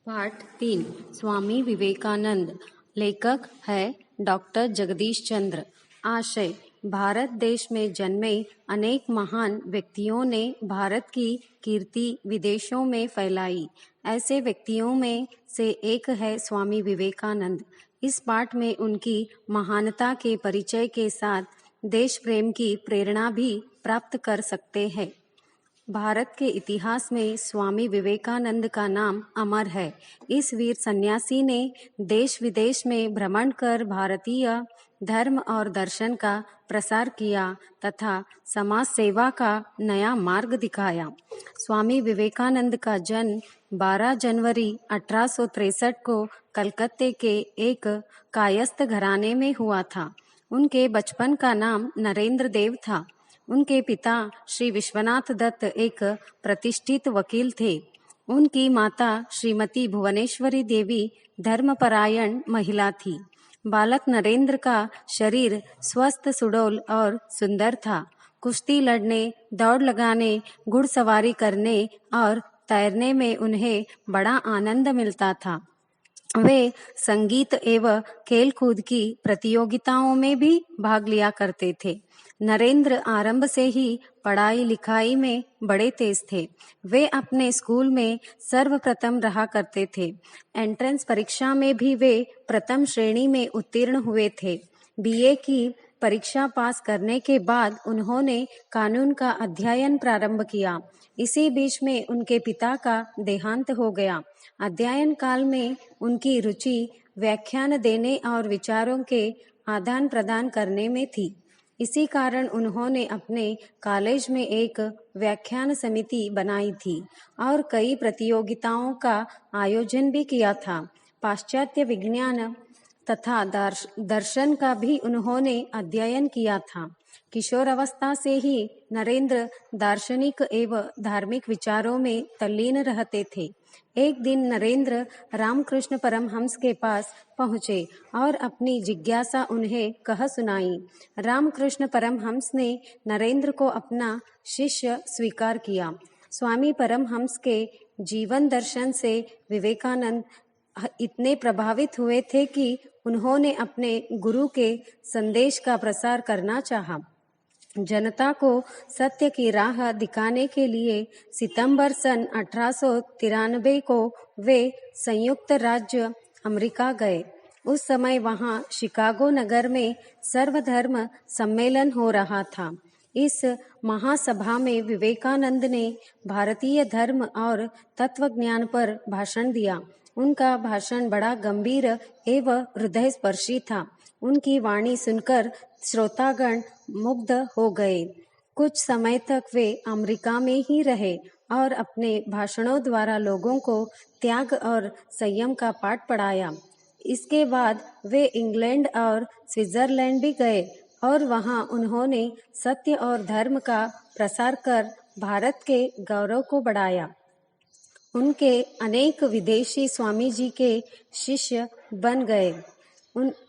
पाठ 3। स्वामी विवेकानंद। लेखक है डॉक्टर जगदीश चंद्र। आशय: भारत देश में जन्मे अनेक महान व्यक्तियों ने भारत की कीर्ति विदेशों में फैलाई। ऐसे व्यक्तियों में से एक है स्वामी विवेकानंद। इस पाठ में उनकी महानता के परिचय के साथ देश प्रेम की प्रेरणा भी प्राप्त कर सकते हैं। भारत के इतिहास में स्वामी विवेकानंद का नाम अमर है। इस वीर सन्यासी ने देश विदेश में भ्रमण कर भारतीय धर्म और दर्शन का प्रसार किया तथा समाज सेवा का नया मार्ग दिखाया। स्वामी विवेकानंद का जन्म 12 जनवरी 1863 को कलकत्ते के एक कायस्थ घराने में हुआ था। उनके बचपन का नाम नरेंद्र देव था। उनके पिता श्री विश्वनाथ दत्त एक प्रतिष्ठित वकील थे। उनकी माता श्रीमती भुवनेश्वरी देवी धर्मपरायण महिला थी। बालक नरेंद्र का शरीर स्वस्थ, सुडौल और सुंदर था। कुश्ती लड़ने, दौड़ लगाने, घुड़सवारी करने और तैरने में उन्हें बड़ा आनंद मिलता था। वे संगीत एवं खेलकूद की प्रतियोगिताओं में भी भाग लिया करते थे। नरेंद्र आरंभ से ही पढ़ाई लिखाई में बड़े तेज थे। वे अपने स्कूल में सर्वप्रथम रहा करते थे। एंट्रेंस परीक्षा में भी वे प्रथम श्रेणी में उत्तीर्ण हुए थे। बीए की परीक्षा पास करने के बाद उन्होंने कानून का अध्ययन प्रारंभ किया। इसी बीच में उनके पिता का देहांत हो गया। अध्ययन काल में उनकी रुचि व्याख्यान देने और विचारों के आदान प्रदान करने में थी। इसी कारण उन्होंने अपने कॉलेज में एक व्याख्यान समिति बनाई थी और कई प्रतियोगिताओं का आयोजन भी किया था। पाश्चात्य विज्ञान तथा दर्शन का भी उन्होंने अध्ययन किया था। किशोर अवस्था से ही नरेंद्र दार्शनिक एवं धार्मिक विचारों में तल्लीन रहते थे। एक दिन नरेंद्र रामकृष्ण परमहंस के पास पहुँचे और अपनी जिज्ञासा उन्हें कह सुनाई। रामकृष्ण परमहंस ने नरेंद्र को अपना शिष्य स्वीकार किया। स्वामी परमहंस के जीवन दर्शन से विवेकानंद इतने प्रभावित हुए थे कि उन्होंने अपने गुरु के संदेश का प्रसार करना चाहा। जनता को सत्य की राह दिखाने के लिए सितंबर सन 1893 को वे संयुक्त राज्य अमेरिका गए। उस समय वहां शिकागो नगर में सर्वधर्म सम्मेलन हो रहा था। इस महासभा में विवेकानंद ने भारतीय धर्म और तत्वज्ञान पर भाषण दिया। उनका भाषण बड़ा गंभीर एवं हृदयस्पर्शी था। उनकी वाणी सुनकर श्रोतागण मुग्ध हो गए। कुछ समय तक वे अमेरिका में ही रहे और अपने भाषणों द्वारा लोगों को त्याग और संयम का पाठ पढ़ाया। इसके बाद वे इंग्लैंड और स्विट्जरलैंड भी गए और वहां उन्होंने सत्य और धर्म का प्रसार कर भारत के गौरव को बढ़ाया। उनके अनेक विदेशी स्वामी जी के शिष्य बन गए।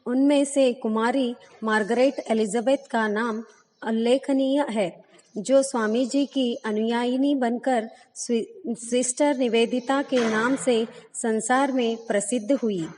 उनमें से कुमारी मार्गरेट एलिजाबेथ का नाम उल्लेखनीय है, जो स्वामी जी की अनुयायिनी बनकर सिस्टर निवेदिता के नाम से संसार में प्रसिद्ध हुई।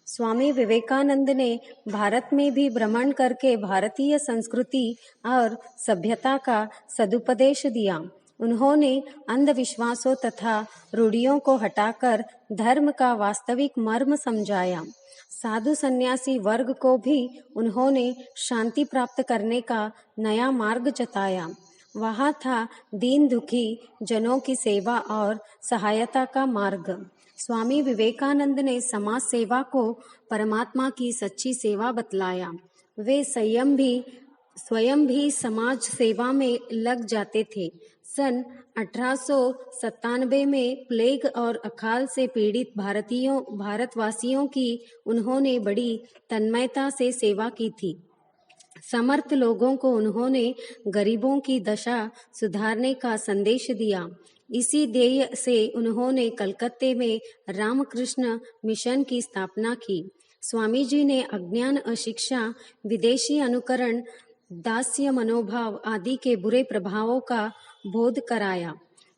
स्वामी विवेकानंद ने भारत में भी भ्रमण करके भारतीय संस्कृति और सभ्यता का सदुपदेश दिया। उन्होंने अंधविश्वासों तथा रूढ़ियों को हटाकर धर्म का वास्तविक मर्म समझाया। साधु सन्यासी वर्ग को भी उन्होंने शांति प्राप्त करने का नया मार्ग जताया। वहाँ था दीन दुखी जनों की सेवा और सहायता का मार्ग। स्वामी विवेकानंद ने समाज सेवा को परमात्मा की सच्ची सेवा बतलाया। वे स्वयं भी समाज सेवा में लग जाते थे। सन 1897 में प्लेग और अकाल से पीड़ित भारतवासियों की उन्होंने बड़ी तन्मयता से सेवा की थी। समर्थ लोगों को उन्होंने गरीबों की दशा सुधारने का संदेश दिया। इसी ध्येय से उन्होंने कलकत्ते में रामकृष्ण मिशन की स्थापना की। स्वामी जी ने अज्ञान, अशिक्षा, विदेशी अनुकरण, दास्य मनोभाव आदि के बुरे प्रभावों का बोध कराया।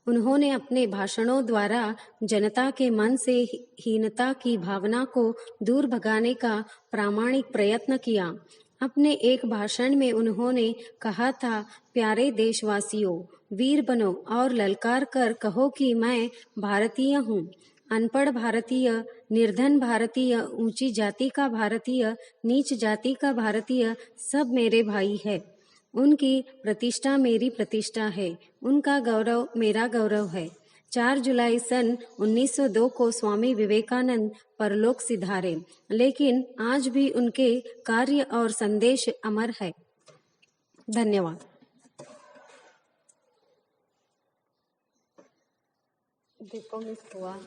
उन्होंने अपने भाषणों द्वारा जनता के मन से हीनता की भावना को दूर भगाने का प्रामाणिक प्रयत्न किया। अपने एक भाषण में उन्होंने कहा था, प्यारे देशवासियों, वीर बनो और ललकार कर कहो कि मैं भारतीय हूँ। अनपढ़ भारतीय, निर्धन भारतीय, ऊंची जाति का भारतीय, नीच जाति का भारतीय, सब मेरे भाई है। उनकी प्रतिष्ठा मेरी प्रतिष्ठा है, उनका गौरव मेरा गौरव है। 4 जुलाई सन 1902 को स्वामी विवेकानंद परलोक सिधारे, लेकिन आज भी उनके कार्य और संदेश अमर है। धन्यवाद। दीपो मिस हुआ।